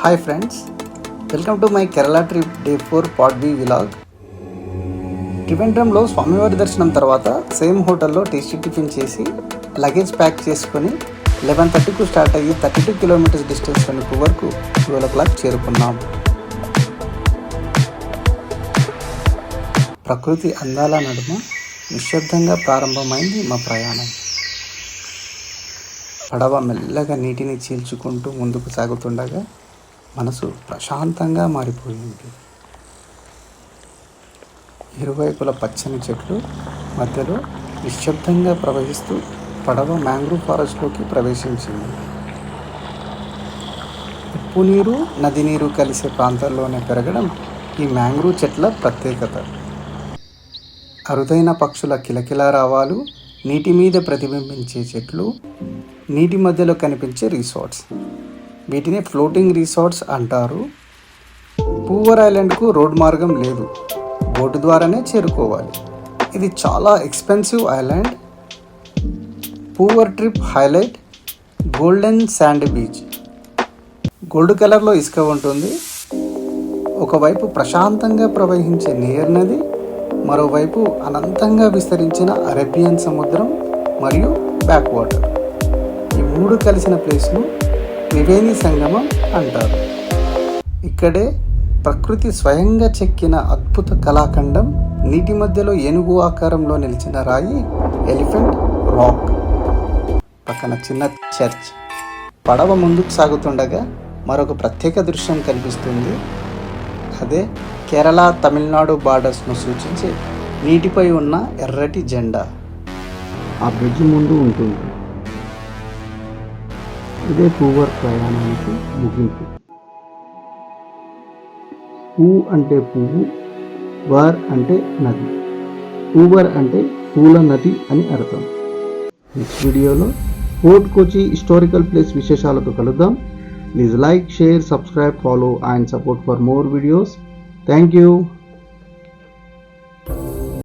Hi friends, welcome to my Kerala trip day 4 part B vlog. త్రివేంద్రంలో స్వామివారి దర్శనం తర్వాత సేమ్ హోటల్లో టేస్టీ టిఫిన్ చేసి లగేజ్ ప్యాక్ చేసుకొని 11:30కు స్టార్ట్ అయ్యి 32 కిలోమీటర్స్ డిస్టెన్స్లోని వరకు 12 o'clock చేరుకున్నాం. ప్రకృతి అందాల నడుమ నిశ్శబ్దంగా ప్రారంభమైంది మా ప్రయాణం. పడవ మెల్లగా నీటిని చీల్చుకుంటూ ముందుకు సాగుతుండగా మనసు ప్రశాంతంగా మారిపోయింది. ఇరువైపుల పచ్చని చెట్లు మధ్యలో నిశ్శబ్దంగా ప్రవహిస్తూ పడవ మ్యాంగ్రూవ్ ఫారెస్ట్లోకి ప్రవేశించింది. ఉప్పు నీరు, నది నీరు కలిసే ప్రాంతాల్లోనే పెరగడం ఈ మ్యాంగ్రూవ్ చెట్ల ప్రత్యేకత. అరుదైన పక్షుల కిలకిల రావాలు, నీటి మీద ప్రతిబింబించే చెట్లు, నీటి మధ్యలో కనిపించే రిసార్ట్స్, వీటిని ఫ్లోటింగ్ రిసార్ట్స్ అంటారు. పూవర్ ఐలాండ్కు రోడ్ మార్గం లేదు, బోటు ద్వారానే చేరుకోవాలి. ఇది చాలా expensive island. Poor trip highlight golden sand beach. Gold కలర్లో ఇసుక ఉంటుంది. ఒకవైపు ప్రశాంతంగా ప్రవహించే నీర్ నది, మరోవైపు అనంతంగా విస్తరించిన అరేబియన్ సముద్రం మరియు బ్యాక్ వాటర్. ఈ మూడు కలిసిన ప్లేస్ను త్రివేణి సంగమం అంటారు. ఇక్కడే ప్రకృతి స్వయంగా చెక్కిన అద్భుత కళాఖండం, నీటి మధ్యలో ఏనుగు ఆకారంలో నిలిచిన రాయి ఎలిఫెంట్ రాక్, పక్కన చిన్న చర్చ్. పడవ ముందుకు సాగుతుండగా మరొక ప్రత్యేక దృశ్యం కనిపిస్తుంది. అదే కేరళ తమిళనాడు బార్డర్స్ను సూచించే నీటిపై ఉన్న ఎర్రటి జెండా ఆ బ్రిడ్జ్ ముందు ఉంటుంది. ఇదే పూవర్ ప్రయాణానికి ముగింపు. పూ అంటే పువ్వు, వర్ అంటే నది, పూవర్ అంటే పూల నది అని అర్థం. నెక్స్ట్ వీడియోలో ఫోర్ట్ కొచ్చి హిస్టారికల్ ప్లేస్ విశేషాలతో కలుద్దాం. Please like, share, subscribe, follow and support for more videos. Thank you.